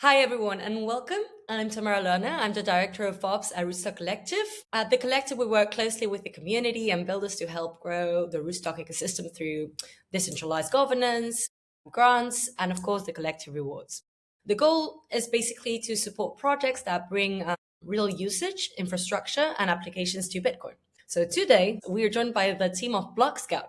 Hi, everyone, and welcome. I'm Tamara Lerner. I'm the Director of Ops at RootstockCollective. At the collective, we work closely with the community and builders to help grow the Rootstock ecosystem through decentralized governance, grants, and of course, the collective rewards. The goal is basically to support projects that bring real usage, infrastructure, and applications to Bitcoin. So today, we are joined by the team of Blockscout.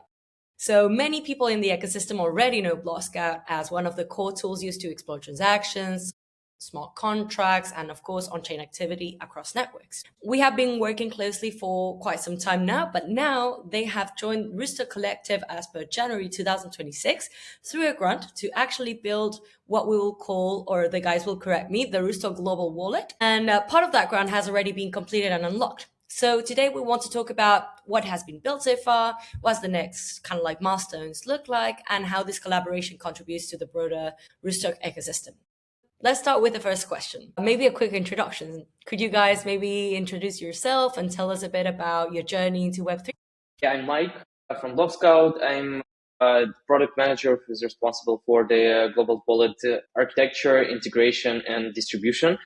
So many people in the ecosystem already know Blockscout as one of the core tools used to explore transactions, smart contracts, and of course, on chain activity across networks. We have been working closely for quite some time now, but now they have joined Rootstock Collective as per January 2026 through a grant to actually build what we will call, or the guys will correct me, the Rootstock Global Wallet. And part of that grant has already been completed and unlocked. So today we want to talk about what has been built so far, what's the next kind of like milestones look like, and how this collaboration contributes to the broader Rootstock ecosystem. Let's start with the first question. Maybe a quick introduction. Could you guys maybe introduce yourself and tell us a bit about your journey into Web3? Yeah, I'm Mike from Blockscout. I'm a product manager who's responsible for the global wallet architecture, integration, and distribution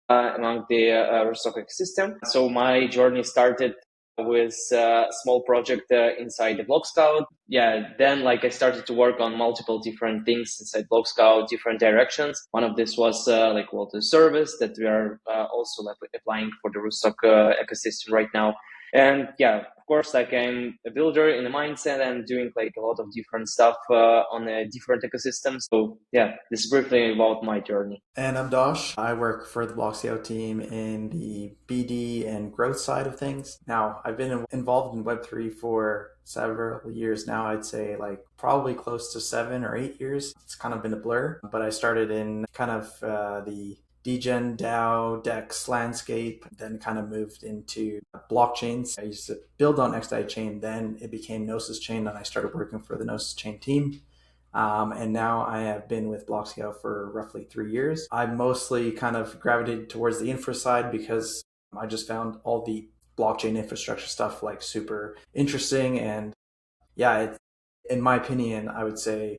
among the Rootstock ecosystem. So my journey started with a small project inside the Blockscout. Yeah, then I started to work on multiple different things inside Blockscout, different directions. One of this was the service that we are also applying for the Rootstock ecosystem right now. And yeah, of course, I'm a builder in the mindset and doing a lot of different stuff on a different ecosystem. So yeah, this is briefly about my journey. And I'm Dosh. I work for the Blockscout team in the BD and growth side of things. Now, I've been involved in Web3 for several years now. I'd say probably close to 7 or 8 years. It's kind of been a blur, but I started in kind of the DGen, DAO, DEX landscape, then kind of moved into blockchains. I used to build on XDAI chain, then it became Gnosis chain, and I started working for the Gnosis chain team. And now I have been with Blockscout for roughly 3 years. I mostly kind of gravitated towards the infra side because I just found all the blockchain infrastructure stuff super interesting. And yeah, in my opinion, I would say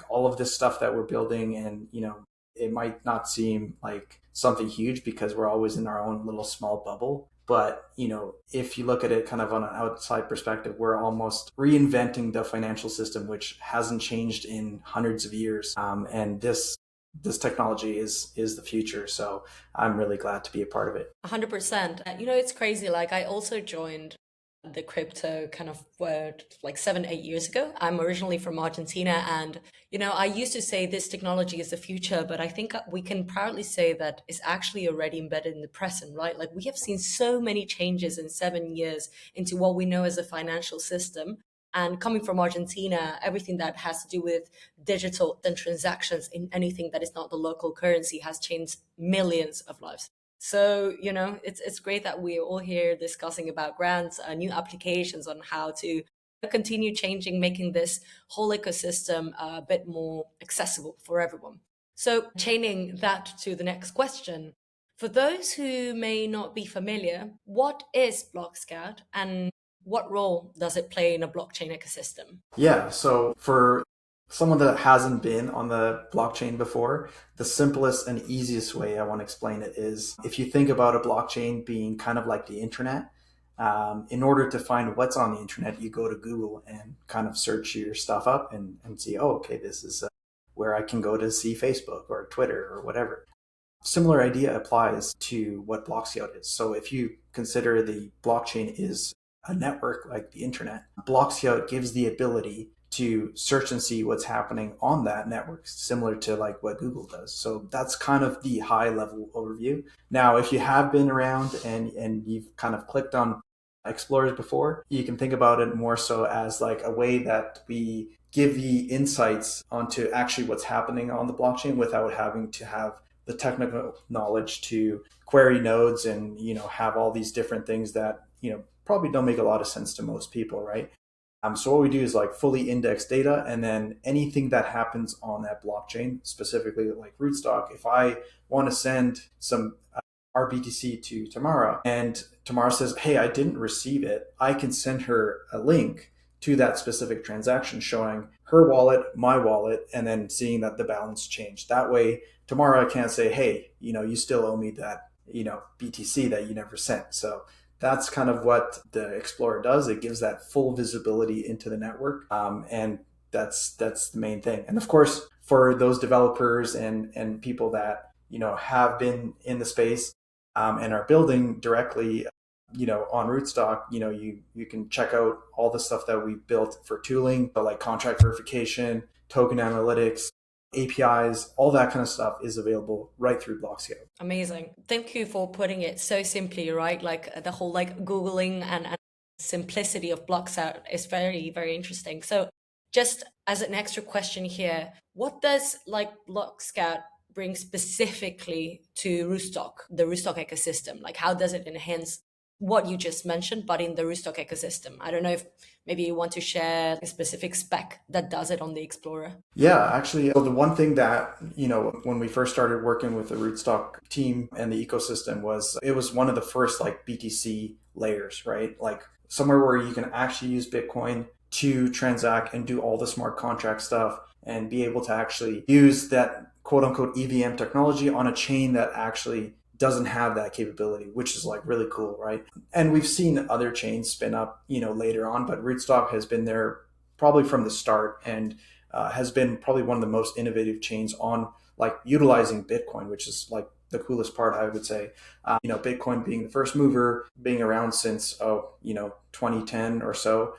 all of this stuff that we're building, and it might not seem like something huge because we're always in our own little small bubble. But, if you look at it kind of on an outside perspective, we're almost reinventing the financial system, which hasn't changed in hundreds of years. And this technology is the future. So I'm really glad to be a part of it. 100%. It's crazy. Like, I also joined the crypto kind of word like 7, 8 years ago. I'm originally from Argentina, and I used to say this technology is the future, but I think we can proudly say that it's actually already embedded in the present, right? Like, we have seen so many changes in 7 years into what we know as a financial system. And coming from Argentina, everything that has to do with digital and transactions in anything that is not the local currency has changed millions of lives. So, it's great that we're all here discussing about grants, new applications on how to continue changing, making this whole ecosystem a bit more accessible for everyone. So, chaining that to the next question, for those who may not be familiar, what is Blockscout and what role does it play in a blockchain ecosystem? Yeah. So for someone that hasn't been on the blockchain before, the simplest and easiest way I want to explain it is if you think about a blockchain being kind of like the internet, in order to find what's on the internet, you go to Google and kind of search your stuff up and see, oh, okay, this is where I can go to see Facebook or Twitter or whatever. Similar idea applies to what Blockscout is. So if you consider the blockchain is a network like the internet, Blockscout gives the ability to search and see what's happening on that network, similar to what Google does. So that's kind of the high level overview. Now, if you have been around and you've kind of clicked on Explorers before, you can think about it more so as a way that we give the insights onto actually what's happening on the blockchain without having to have the technical knowledge to query nodes and have all these different things that probably don't make a lot of sense to most people, right? So what we do is fully index data, and then anything that happens on that blockchain, specifically like Rootstock, if I want to send some RBTC to Tamara and Tamara says, hey, I didn't receive it, I can send her a link to that specific transaction showing her wallet, my wallet, and then seeing that the balance changed. That way, tomorrow I can't say, hey, you still owe me that, BTC that you never sent. So that's kind of what the Explorer does. It gives that full visibility into the network. And that's the main thing. And of course, for those developers and people that, have been in the space and are building directly, on Rootstock, you can check out all the stuff that we built for tooling, but like contract verification, token analytics, APIs, all that kind of stuff is available right through Blockscout. Amazing. Thank you for putting it so simply, right? Like the whole like Googling and simplicity of Blockscout is very, very interesting. So just as an extra question here, what does like Blockscout bring specifically to Rootstock, the Rootstock ecosystem? Like how does it enhance what you just mentioned, but in the Rootstock ecosystem? I don't know if maybe you want to share a specific spec that does it on the Explorer. Yeah, actually, so the one thing that, when we first started working with the Rootstock team and the ecosystem it was one of the first like BTC layers, right? Like somewhere where you can actually use Bitcoin to transact and do all the smart contract stuff and be able to actually use that quote unquote EVM technology on a chain that actually doesn't have that capability, which is like really cool, right? And we've seen other chains spin up, later on, but Rootstock has been there probably from the start and has been probably one of the most innovative chains on like utilizing Bitcoin, which is like the coolest part, I would say. Bitcoin being the first mover, being around since 2010 or so.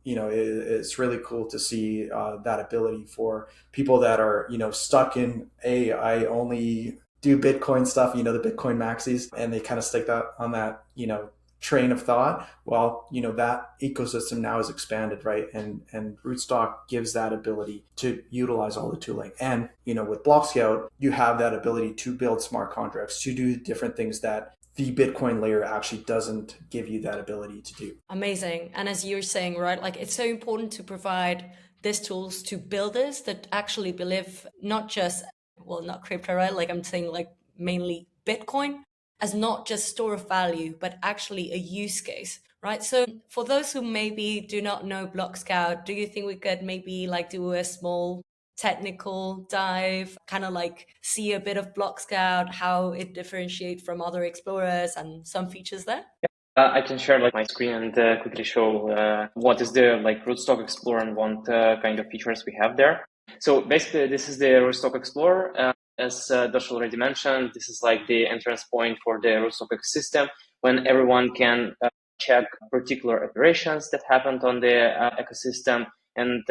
It's really cool to see that ability for people that are stuck in I only do Bitcoin stuff, the Bitcoin maxis, and they kind of stick that on that train of thought. Well, that ecosystem now is expanded, right? And Rootstock gives that ability to utilize all the tooling. And with Blockscout, you have that ability to build smart contracts, to do different things that the Bitcoin layer actually doesn't give you that ability to do. Amazing. And as you're saying, right, like it's so important to provide these tools to builders that actually believe not just, well, not crypto, right? Like I'm saying, like mainly Bitcoin as not just store of value, but actually a use case, right? So for those who maybe do not know Blockscout, do you think we could maybe like do a small technical dive, kind of like see a bit of Blockscout, how it differentiates from other explorers and some features there? I can share like my screen and quickly show what is the like Rootstock Explorer and what kind of features we have there. So basically, this is the Rootstock Explorer. As Dosh already mentioned, this is like the entrance point for the Rootstock ecosystem when everyone can check particular operations that happened on the ecosystem and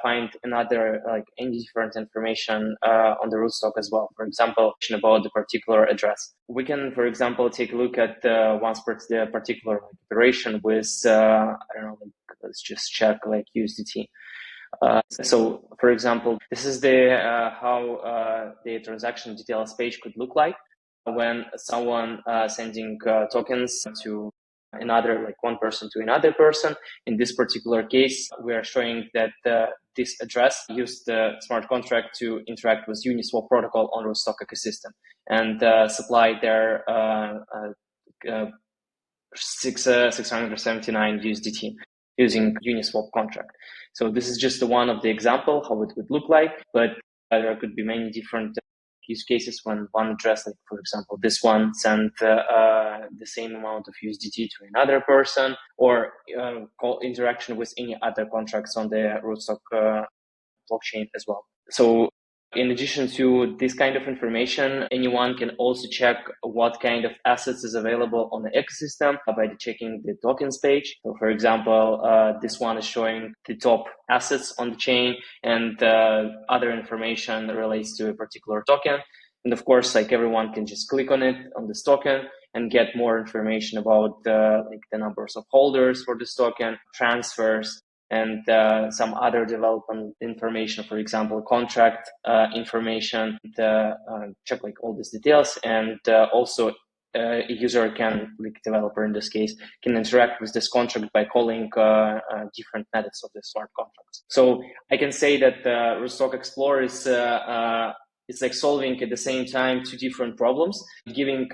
find another like any different information on the Rootstock as well. For example, about the particular address. We can, for example, take a look at the particular operation with I don't know, like, let's just check like USDT. So, for example, this is the how the transaction details page could look like when someone sending tokens to another, like one person to another person. In this particular case, we are showing that this address used the smart contract to interact with Uniswap protocol on Rootstock ecosystem and supply their 679 USDT using Uniswap contract. So this is just one of the example how it would look like, but there could be many different use cases when one address, like for example, this one sent the same amount of USDT to another person, or interaction with any other contracts on the Rootstock blockchain as well. So in addition to this kind of information, anyone can also check what kind of assets is available on the ecosystem by checking the tokens page. So for example, this one is showing the top assets on the chain, and other information that relates to a particular token. And of course, like everyone can just click on it, on this token, and get more information about like the numbers of holders for this token, transfers, and some other development information, for example, contract information, check like all these details. And also a user can, like developer in this case, can interact with this contract by calling different methods of the smart contracts. So I can say that Rootstock Explorer is it's like solving at the same time two different problems, giving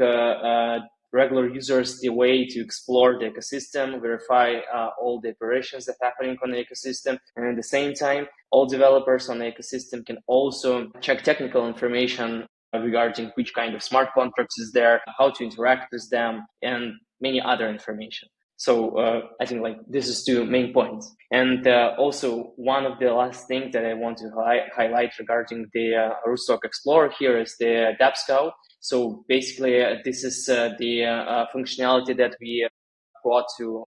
regular users the way to explore the ecosystem, verify all the operations that are happening on the ecosystem. And at the same time, all developers on the ecosystem can also check technical information regarding which kind of smart contracts is there, how to interact with them, and many other information. So I think like this is two main points. And also one of the last things that I want to highlight regarding the Rootstock Explorer here is the Blockscout. So basically this is the functionality that we brought to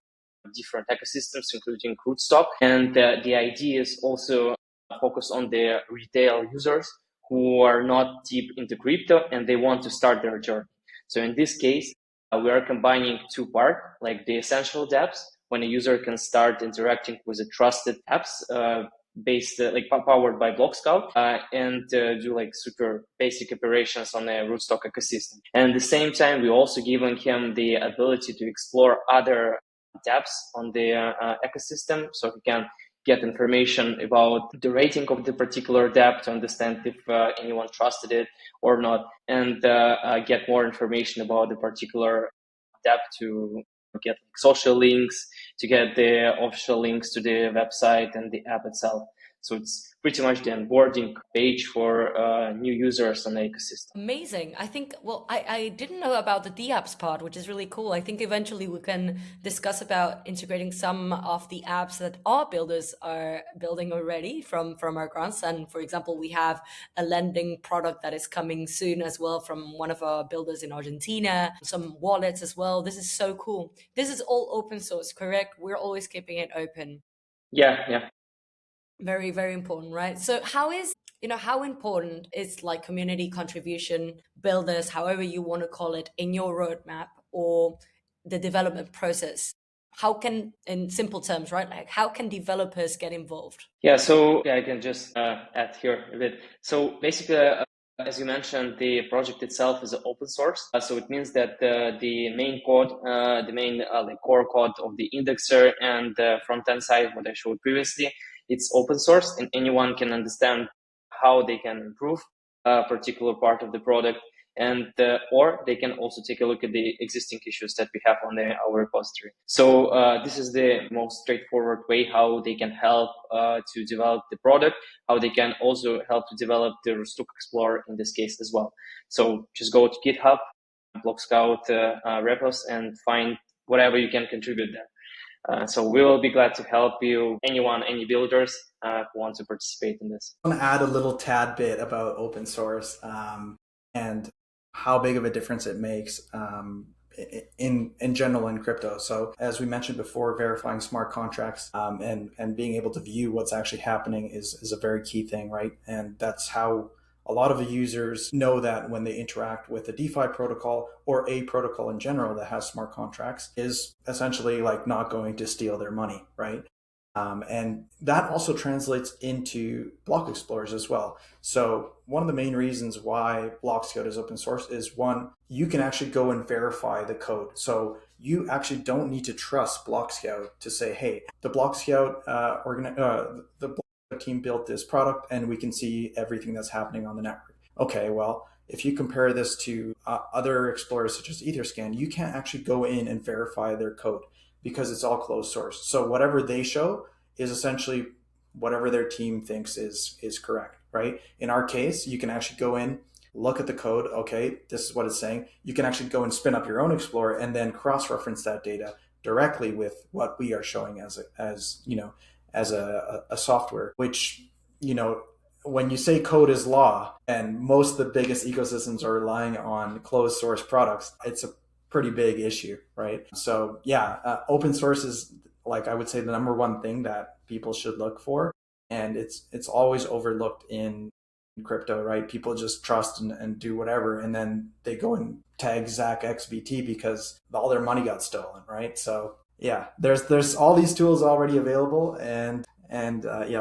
different ecosystems, including Rootstock. And the idea is also focus on the retail users who are not deep into crypto and they want to start their journey. So in this case, we are combining two parts, like the essential dApps, when a user can start interacting with a trusted apps based, like powered by Blockscout, and do like super basic operations on the Rootstock ecosystem. And at the same time, we're also giving him the ability to explore other dApps on the ecosystem, so he can get information about the rating of the particular dApp to understand if anyone trusted it or not, and get more information about the particular dApp to get social links, to get the official links to the website and the app itself. So it's pretty much the onboarding page for new users on the ecosystem. Amazing. I think, well, I didn't know about the dApps part, which is really cool. I think eventually we can discuss about integrating some of the apps that our builders are building already from our grants. And for example, we have a lending product that is coming soon as well from one of our builders in Argentina, some wallets as well. This is so cool. This is all open source, correct? We're always keeping it open. Yeah. Very, very important, right? So how important is like community contribution, builders, however you want to call it, in your roadmap or the development process? How can, in simple terms, right? Like how can developers get involved? Yeah, so I can just add here a bit. So basically, as you mentioned, the project itself is open source. So it means that the main code, the main like core code of the indexer and the front-end side, what I showed previously, it's open source and anyone can understand how they can improve a particular part of the product. And or they can also take a look at the existing issues that we have on our repository. So this is the most straightforward way how they can help to develop the product, how they can also help to develop the Rootstock Explorer in this case as well. So just go to GitHub, Blockscout repos, and find whatever you can contribute there. So we will be glad to help you, any builders who want to participate in this. I want to add a little tad bit about open source and how big of a difference it makes in general in crypto. So as we mentioned before, verifying smart contracts and being able to view what's actually happening is a very key thing, right? And that's how a lot of the users know that when they interact with a DeFi protocol or a protocol in general that has smart contracts is essentially like not going to steal their money, right? And that also translates into block explorers as well. So one of the main reasons why Blockscout is open source is one, you can actually go and verify the code. So you actually don't need to trust Blockscout to say, hey, the Blockscout the Blockscout team built this product and we can see everything that's happening on the network. Okay, well, if you compare this to other explorers such as Etherscan, you can't actually go in and verify their code, because it's all closed source. So whatever they show is essentially whatever their team thinks is correct, right? In our case, you can actually go in, look at the code, okay, this is what it's saying. You can actually go and spin up your own Explorer and then cross-reference that data directly with what we are showing as a software, which, when you say code is law and most of the biggest ecosystems are relying on closed source products, it's a pretty big issue, right? So yeah, open source is, like, I would say, the number one thing that people should look for, and it's always overlooked in crypto, right? People just trust and do whatever, and then they go and tag Zach XBT because all their money got stolen, right? So yeah, there's all these tools already available, and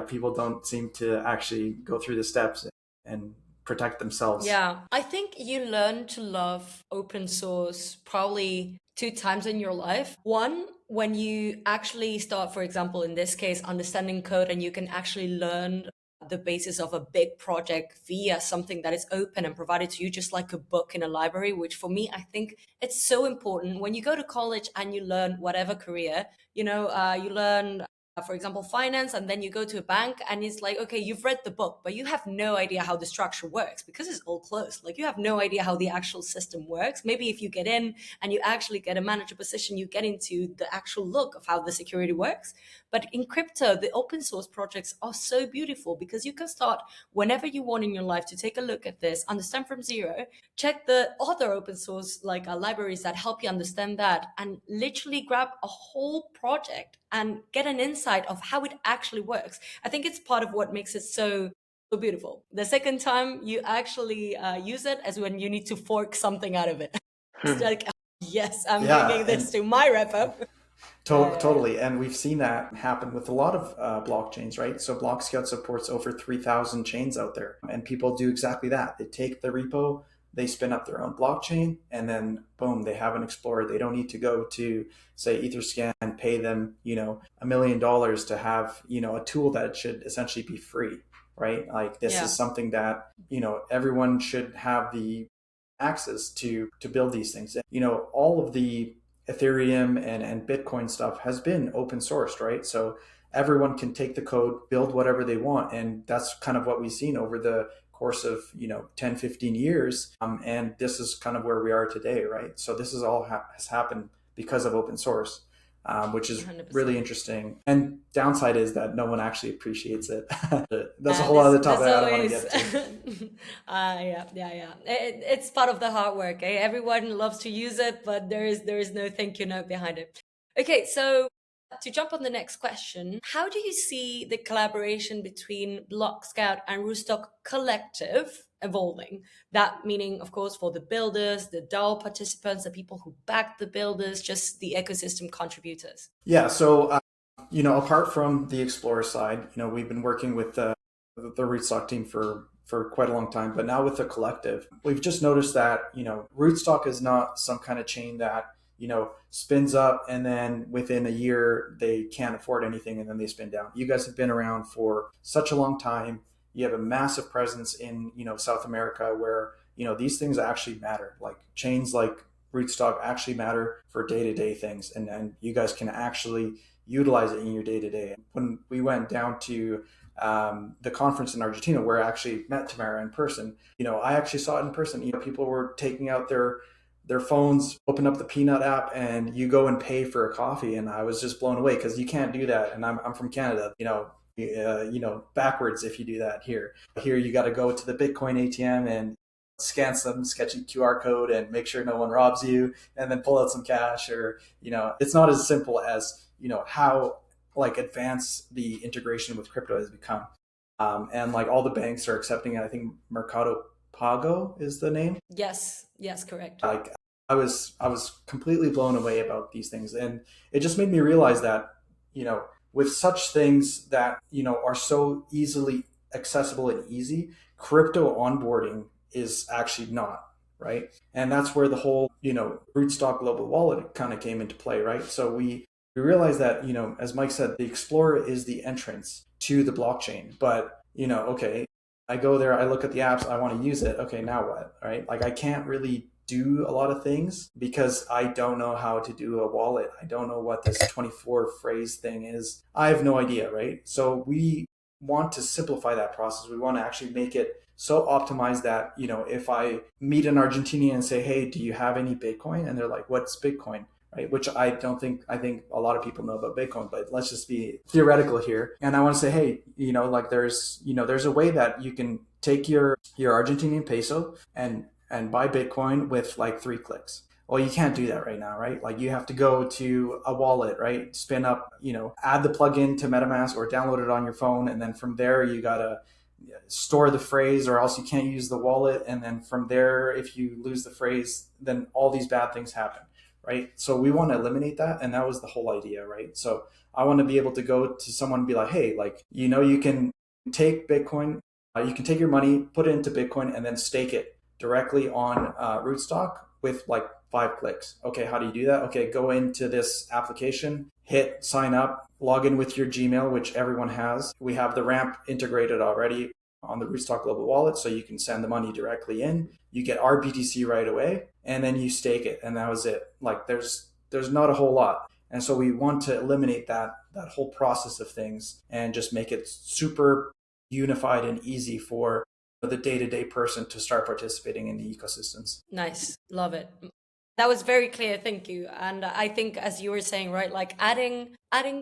people don't seem to actually go through the steps and protect themselves. Yeah, I think you learn to love open source probably 2 times in your life. One, when you actually start, for example, in this case, understanding code and you can actually learn the basis of a big project via something that is open and provided to you, just like a book in a library, which for me, I think it's so important. When you go to college and you learn whatever career, you learn, for example, finance, and then you go to a bank and it's like, okay, you've read the book, but you have no idea how the structure works because it's all closed. Like, you have no idea how the actual system works. Maybe if you get in and you actually get a manager position, you get into the actual look of how the security works. But in crypto, the open source projects are so beautiful because you can start whenever you want in your life to take a look at this, understand from zero, check the other open source libraries that help you understand that, and literally grab a whole project and get an insight of how it actually works. I think it's part of what makes it so beautiful. The second time you actually use it is when you need to fork something out of it. It's like, yes, I'm bringing this to my repo. Totally. And we've seen that happen with a lot of blockchains, right? So Blockscout supports over 3,000 chains out there. And people do exactly that. They take the repo, they spin up their own blockchain, and then boom, they have an explorer. They don't need to go to, say, Etherscan and pay them, $1 million to have, a tool that should essentially be free, right? Like, this is something that, everyone should have the access to build these things. All of the Ethereum and Bitcoin stuff has been open sourced, right? So everyone can take the code, build whatever they want. And that's kind of what we've seen over the course of, 10, 15 years. And this is kind of where we are today, right? So this is all has happened because of open source, which is 100%. Really interesting. And downside is that no one actually appreciates it. That's a whole other topic I don't want to get to. Yeah. It's part of the hard work. Eh? Everyone loves to use it, but there is no thank you note behind it. Okay, so to jump on the next question, how do you see the collaboration between Blockscout and RootstockCollective evolving? That meaning, of course, for the builders, the DAO participants, the people who back the builders, just the ecosystem contributors. Yeah, so apart from the Explorer side, we've been working with the Rootstock team for quite a long time, but now with the collective, we've just noticed that, Rootstock is not some kind of chain that, spins up and then within a year they can't afford anything and then they spin down. You guys have been around for such a long time. You have a massive presence in, South America where, these things actually matter. Like, chains like Rootstock actually matter for day-to-day things. And you guys can actually utilize it in your day-to-day. When we went down to the conference in Argentina, where I actually met Tamara in person, I actually saw it in person. People were taking out their phones, open up the Peanut app, and you go and pay for a coffee. And I was just blown away because you can't do that. And I'm from Canada, backwards if you do that here. Here you got to go to the Bitcoin ATM and scan some sketchy QR code and make sure no one robs you, and then pull out some cash. Or it's not as simple as how advanced the integration with crypto has become. And all the banks are accepting it. I think Mercado Pago is the name. Yes, correct. I was completely blown away about these things, and it just made me realize that with such things that are so easily accessible and easy, crypto onboarding is actually not, right? And that's where the whole Rootstock global wallet kind of came into play, right? So we realized that as Mike said, the Explorer is the entrance to the blockchain, but okay, I go there, I look at the apps, I want to use it. Okay, now what, right? I can't really do a lot of things because I don't know how to do a wallet. I don't know what this 24 phrase thing is. I have no idea, right? So we want to simplify that process. We want to actually make it so optimized that, if I meet an Argentinian and say, hey, do you have any Bitcoin? And they're like, what's Bitcoin? Right? Which I think a lot of people know about Bitcoin, but let's just be theoretical here. And I want to say, hey, there's a way that you can take your Argentinian peso and buy Bitcoin with 3 clicks. Well, you can't do that right now, right? You have to go to a wallet, right? Spin up, add the plugin to MetaMask or download it on your phone. And then from there, you got to store the phrase or else you can't use the wallet. And then from there, if you lose the phrase, then all these bad things happen, right? So we want to eliminate that. And that was the whole idea, right? So I want to be able to go to someone and be like, hey, you can take Bitcoin, you can take your money, put it into Bitcoin, and then stake it directly on Rootstock with 5 clicks. Okay, how do you do that? Okay, go into this application hit sign up, log in with your Gmail, which everyone has. We have the ramp integrated already on the Rootstock Global Wallet, so you can send the money directly in. You get RBTC right away, and then you stake it, and that was it. Like there's not a whole lot. And so we want to eliminate that whole process of things and just make it super unified and easy for the day-to-day person to start participating in the ecosystems. Nice. Love it. That was very clear. Thank you. And I think, as you were saying, right, like adding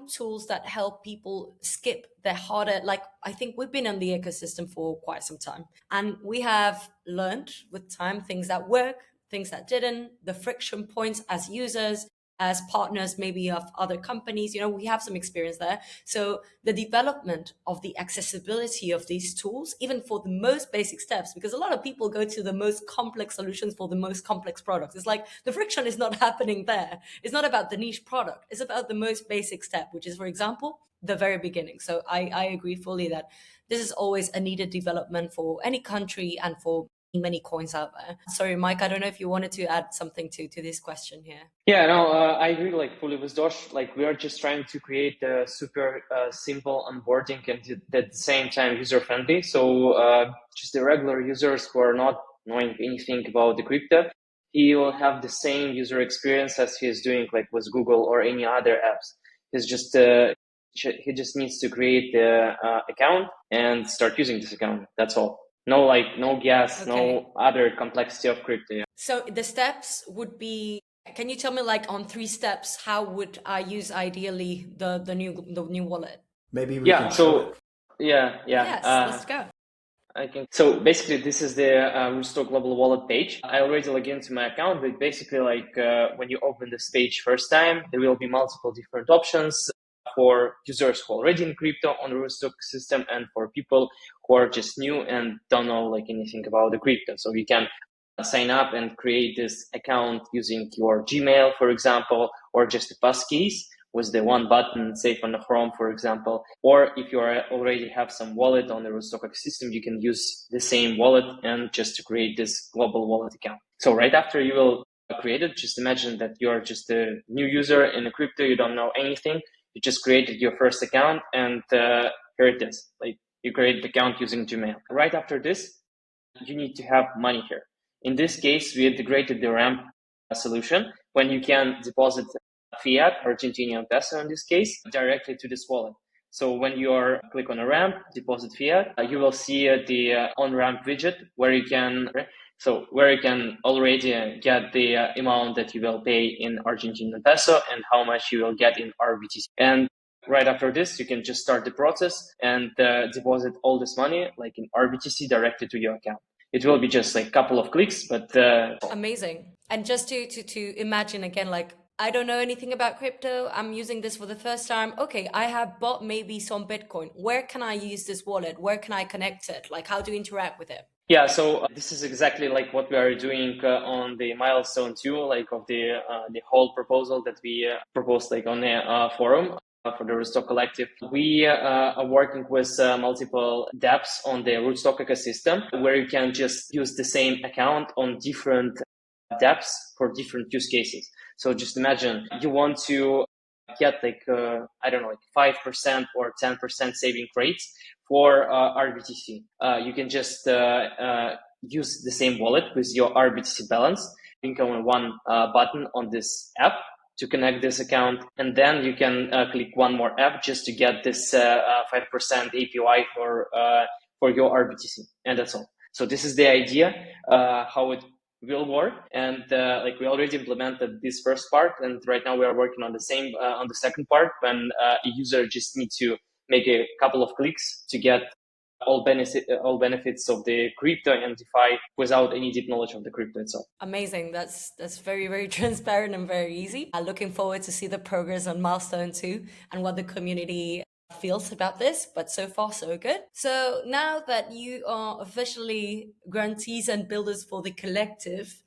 tools that help people skip the harder, like I think we've been in the ecosystem for quite some time, and we have learned with time things that work, things that didn't, the friction points as users, as partners maybe of other companies. We have some experience there. So the development of the accessibility of these tools, even for the most basic steps, because a lot of people go to the most complex solutions for the most complex products. It's like the friction is not happening there. It's not about the niche product. It's about the most basic step, which is, for example, the very beginning. So I agree fully that this is always a needed development for any country and for many coins out there. Sorry, Mike, I don't know if you wanted to add something to this question here. Yeah, no, I agree like fully with Dosh. Like we are just trying to create a super simple onboarding and at the same time user friendly. So just the regular users who are not knowing anything about the crypto, he will have the same user experience as he is doing like with Google or any other apps. He's just he just needs to create the account and start using this account. That's all. No gas, no other complexity of crypto. Yeah. So the steps would be, can you tell me like on 3 steps, how would I use ideally the new wallet? Maybe we can show it. Yeah. Yes, let's go. I can. So basically, this is the Rootstock Global Wallet page. I already log into my account, but basically, like when you open this page first time, there will be multiple different options for users who are already in crypto on the Rootstock system, and for people who are just new and don't know like anything about the crypto. So you can sign up and create this account using your Gmail, for example, or just a passkeys with the one button, safe on the Chrome, for example. Or if you already have some wallet on the Rootstock ecosystem, you can use the same wallet and just to create this global wallet account. So right after you will create it, just imagine that you're just a new user in the crypto, you don't know anything. You just created your first account and here it is. Like you create the account using Gmail. Right after this, you need to have money here. In this case, we integrated the ramp solution when you can deposit fiat, Argentinian peso in this case, directly to this wallet. So when you click on a ramp, deposit fiat, you will see the on-ramp widget where you can already get the amount that you will pay in Argentinian peso and how much you will get in RBTC. And right after this, you can just start the process and deposit all this money like in RBTC directly to your account. It will be just like a couple of clicks, but amazing. And just to imagine again, like I don't know anything about crypto. I'm using this for the first time. Okay, I have bought maybe some Bitcoin. Where can I use this wallet? Where can I connect it? Like how do you interact with it? Yeah, so this is exactly like what we are doing on the milestone 2, like of the whole proposal that we proposed like on the forum for the RootstockCollective. We are working with multiple dApps on the Rootstock ecosystem where you can just use the same account on different dApps for different use cases. So just imagine you want to get like, 5% or 10% saving rates for RBTC. You can just use the same wallet with your RBTC balance. You can on one button on this app to connect this account, and then you can click one more app just to get this 5% APY for your RBTC, and that's all. So this is the idea how it will work, and like we already implemented this first part, and right now we are working on the same on the second part when a user just needs to make a couple of clicks to get all benefits of the crypto and DeFi without any deep knowledge of the crypto itself. Amazing. That's very, very transparent and very easy. I'm looking forward to see the progress on milestone 2 and what the community feels about this, but so far so good. So now that you are officially grantees and builders for the collective,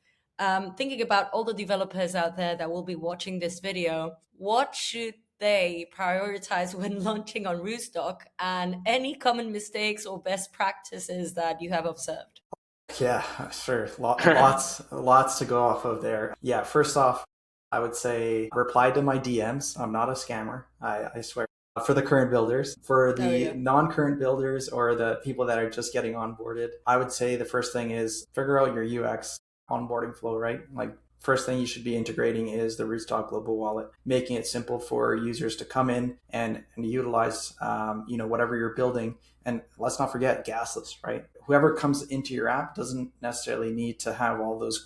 thinking about all the developers out there that will be watching this video, what should they prioritize when launching on Rootstock, and any common mistakes or best practices that you have observed? Yeah, sure. Lots to go off of there. Yeah, first off, I would say reply to my DMs. I'm not a scammer. I swear. For the current builders, for the non-current builders or the people that are just getting onboarded, I would say the first thing is figure out your UX onboarding flow, right? Like first thing you should be integrating is the Rootstock global wallet, making it simple for users to come in and utilize, whatever you're building. And let's not forget gasless, right? Whoever comes into your app doesn't necessarily need to have all those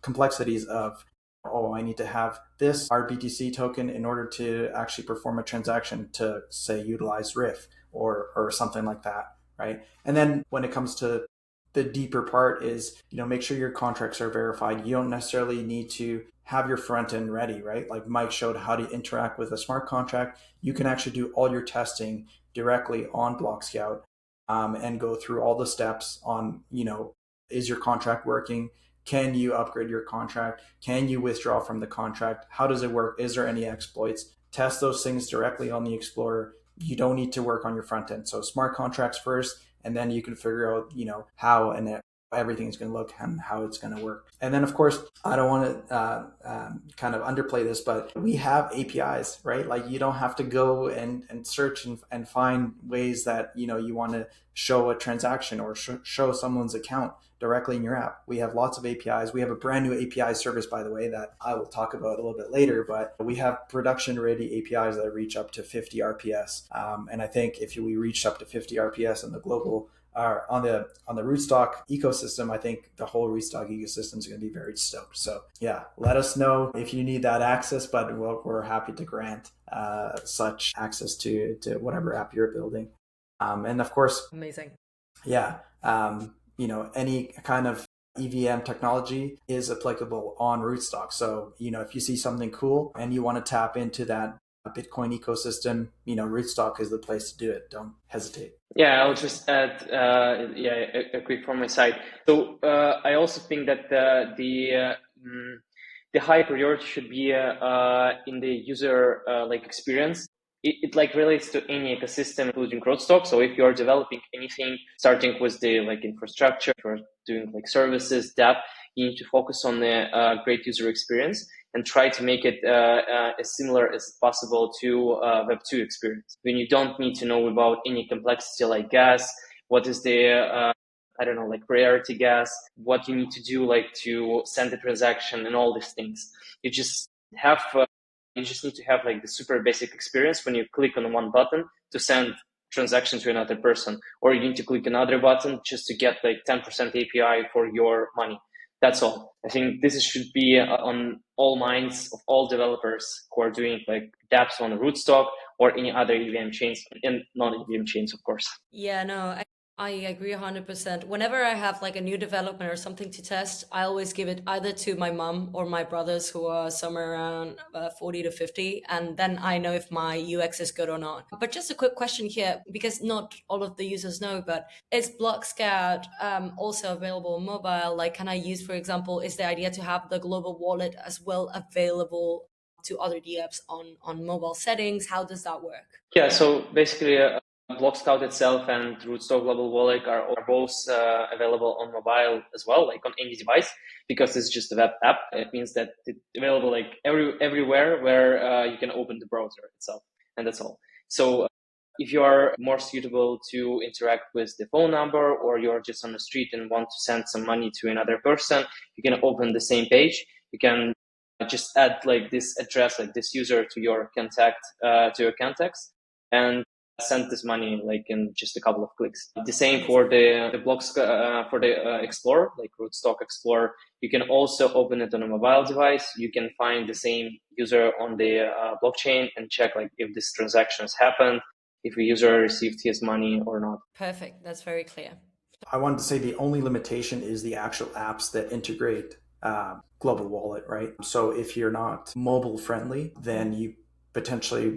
complexities of, oh, I need to have this RBTC token in order to actually perform a transaction to, say, utilize Riff or something like that, right? And then when it comes to the deeper part is, make sure your contracts are verified. You don't necessarily need to have your front end ready, right? Like Mike showed how to interact with a smart contract. You can actually do all your testing directly on Blockscout and go through all the steps on, is your contract working? Can you upgrade your contract? Can you withdraw from the contract? How does it work? Is there any exploits? Test those things directly on the Explorer. You don't need to work on your front end. So smart contracts first, and then you can figure out, how and everything's going to look and how it's going to work. And then, of course, I don't want to kind of underplay this, but we have APIs, right? Like you don't have to go and search and find ways that, you want to show a transaction or show someone's account directly in your app. We have lots of APIs. We have a brand new API service, by the way, that I will talk about a little bit later, but we have production ready APIs that reach up to 50 RPS. And I think if we reached up to 50 RPS in the global on the Rootstock ecosystem, I think the whole Rootstock ecosystem is going to be very stoked. So yeah, let us know if you need that access, but we're happy to grant such access to whatever app you're building. And of course, amazing. Yeah. Any kind of EVM technology is applicable on Rootstock. So, if you see something cool and you want to tap into that Bitcoin ecosystem, Rootstock is the place to do it. Don't hesitate. Yeah, I'll just add, a quick from my side. So I also think that the high priority should be in the user experience. It relates to any ecosystem, including Rootstock. So if you're developing anything, starting with the infrastructure, if you're doing services, dApp, you need to focus on the great user experience and try to make it as similar as possible to Web2 experience. When you don't need to know about any complexity like gas, what is the priority gas, what you need to do to send a transaction and all these things. You just have you just need to have the super basic experience when you click on one button to send transaction to another person, or you need to click another button just to get 10% API for your money. That's all. I think this should be on all minds of all developers who are doing dApps on Rootstock or any other EVM chains and non-EVM chains, of course. Yeah, no, I agree 100%. Whenever I have a new development or something to test, I always give it either to my mom or my brothers who are somewhere around 40 to 50. And then I know if my UX is good or not. But just a quick question here, because not all of the users know, but is Blockscout also available on mobile? Can I use, for example, is the idea to have the global wallet as well available to other dApps on mobile settings? How does that work? Yeah, so basically, Blockscout itself and Rootstock Global Wallet are both available on mobile as well, on any device, because it's just a web app. It means that it's available everywhere where you can open the browser itself, and that's all. So if you are more suitable to interact with the phone number, or you're just on the street and want to send some money to another person, you can open the same page. You can just add this address, this user to your contacts, and send this money in just a couple of clicks. The same for the blocks for the Explorer, Rootstock Explorer. You can also open it on a mobile device. You can find the same user on the blockchain and check if this transaction has happened, if a user received his money or not. Perfect. That's very clear. I wanted to say the only limitation is the actual apps that integrate Global Wallet, right? So if you're not mobile friendly, then you potentially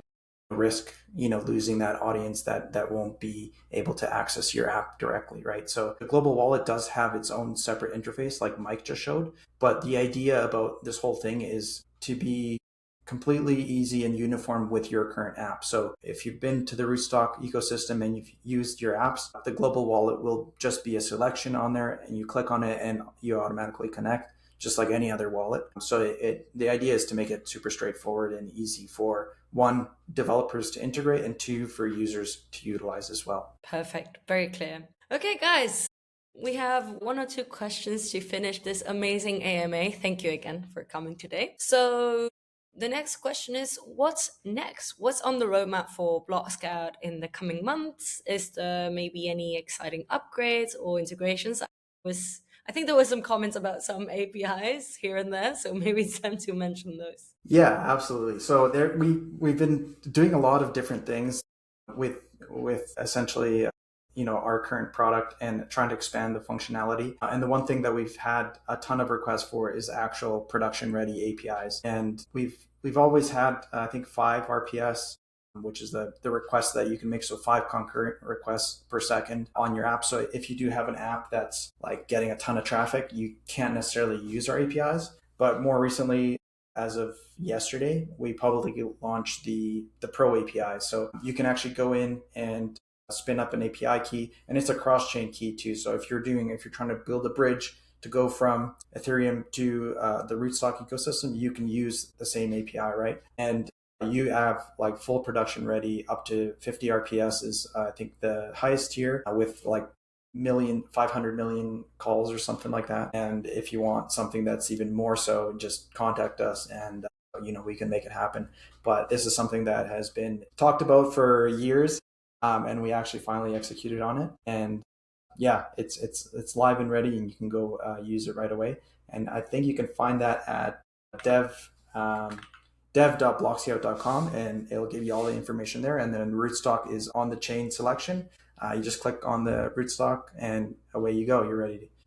risk losing that audience that won't be able to access your app directly, right? So the Global Wallet does have its own separate interface, like Mike just showed, but the idea about this whole thing is to be completely easy and uniform with your current app. So if you've been to the Rootstock ecosystem and you've used your apps, the Global Wallet will just be a selection on there, and you click on it and you automatically connect, just like any other wallet. So the idea is to make it super straightforward and easy for one, developers to integrate, and two, for users to utilize as well. Perfect. Very clear. Okay, guys, we have one or two questions to finish this amazing AMA. Thank you again for coming today. So the next question is, what's next? What's on the roadmap for Blockscout in the coming months? Is there maybe any exciting upgrades or integrations? I think there were some comments about some APIs here and there, so maybe it's time to mention those. Yeah, absolutely. So we've been doing a lot of different things with essentially our current product and trying to expand the functionality. And the one thing that we've had a ton of requests for is actual production ready APIs. And we've always had I think 5 RPS, which is the request that you can make, so 5 concurrent requests per second on your app. So if you do have an app that's like getting a ton of traffic, you can't necessarily use our APIs. But more recently, as of yesterday, we publicly launched the Pro API. So you can actually go in and spin up an API key, and it's a cross-chain key too. So if you're trying to build a bridge to go from Ethereum to the Rootstock ecosystem, you can use the same API, right? And you have like full production ready up to 50 RPS is I think the highest tier with like 500 million calls or something like that. And if you want something that's even more so, just contact us and we can make it happen. But this is something that has been talked about for years, and we actually finally executed on it. And yeah, it's live and ready, and you can go use it right away. And I think you can find that at dev.blockscout.com, and it'll give you all the information there. And then Rootstock is on the chain selection. You just click on the Rootstock and away you go. You're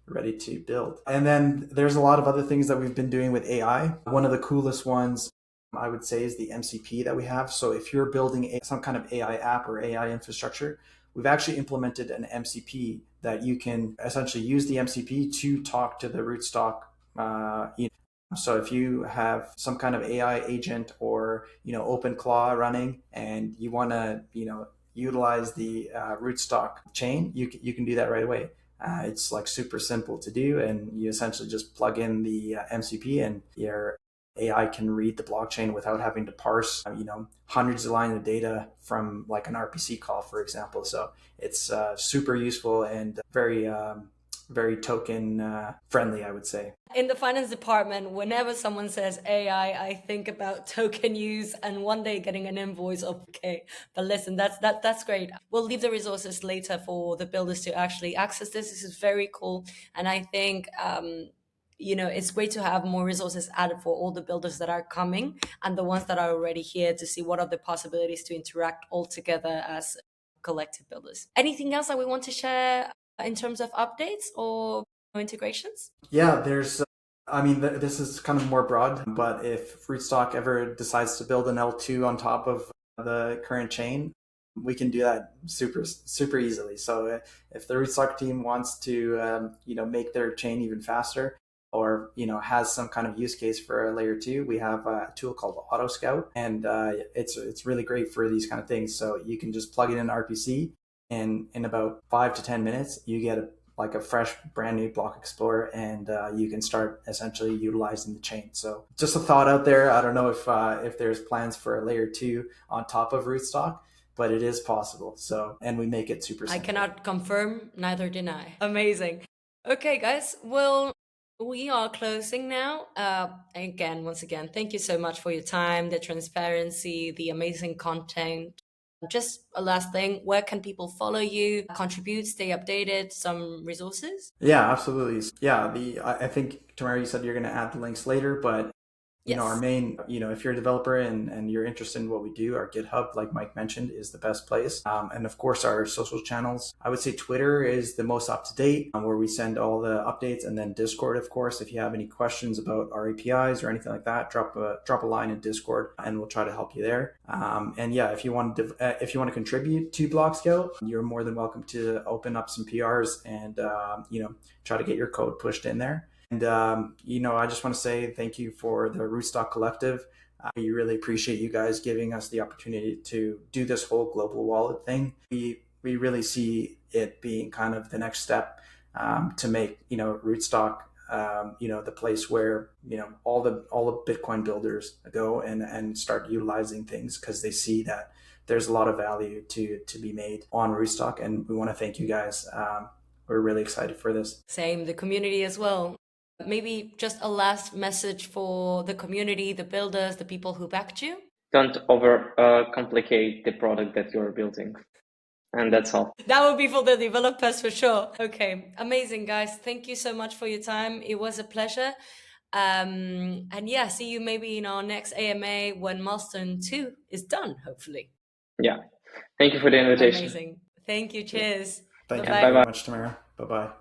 ready to build. And then there's a lot of other things that we've been doing with AI. One of the coolest ones I would say is the MCP that we have. So if you're building some kind of AI app or AI infrastructure, we've actually implemented an MCP that you can essentially use the MCP to talk to the Rootstock. So if you have some kind of AI agent or OpenClaw running, and you want to utilize the Rootstock chain, you can do that right away. It's like super simple to do, and you essentially just plug in the MCP, and your AI can read the blockchain without having to parse hundreds of lines of data from like an RPC call, for example. So it's super useful and very token friendly, I would say. In the finance department, whenever someone says AI, I think about token use and one day getting an invoice of okay. But listen, that's great. We'll leave the resources later for the builders to actually access this. This is very cool, and I think it's great to have more resources added for all the builders that are coming and the ones that are already here, to see what are the possibilities to interact all together as collective builders. Anything else that we want to share in terms of updates or integrations? Yeah, there's this is kind of more broad, but if Rootstock ever decides to build an L2 on top of the current chain, we can do that super easily. So if the Rootstock team wants to make their chain even faster, or has some kind of use case for a layer 2, we have a tool called Auto Scout, and it's really great for these kind of things. So you can just plug it in RPC, and in about 5 to 10 minutes you get a fresh brand new block explorer, and you can start essentially utilizing the chain. So just a thought out there. I don't know if there's plans for a layer 2 on top of Rootstock, but it is possible. So, and we make it super simple. I cannot confirm, neither deny. Amazing. Okay, guys. Well, we are closing now. Once again, thank you so much for your time, the transparency, the amazing content. Just a last thing, where can people follow you, contribute, stay updated, some resources? Yeah, absolutely. Yeah, I think, Tamara, you said you're going to add the links later, but Yes. Our main, if you're a developer and you're interested in what we do, our GitHub, like Mike mentioned, is the best place. And of course, our social channels. I would say Twitter is the most up to date, where we send all the updates, and then Discord, of course. If you have any questions about our APIs or anything like that, drop a line in Discord, and we'll try to help you there. And yeah, if you want to contribute to Blockscout, you're more than welcome to open up some PRs and try to get your code pushed in there. And, I just want to say thank you for the RootstockCollective. We really appreciate you guys giving us the opportunity to do this whole global wallet thing. We really see it being kind of the next step to make, Rootstock the place where all the Bitcoin builders go and start utilizing things because they see that there's a lot of value to be made on Rootstock, and we want to thank you guys. We're really excited for this. Same, the community as well. Maybe just a last message for the community, the builders, the people who backed you. Don't over complicate the product that you're building. And that's all. That would be for the developers for sure. Okay, amazing, guys. Thank you so much for your time. It was a pleasure. And yeah, see you maybe in our next AMA when milestone 2 is done, hopefully. Yeah. Thank you for the invitation. Amazing. Thank you. Cheers. Thank Bye-bye. you very much, Tamara. Bye-bye.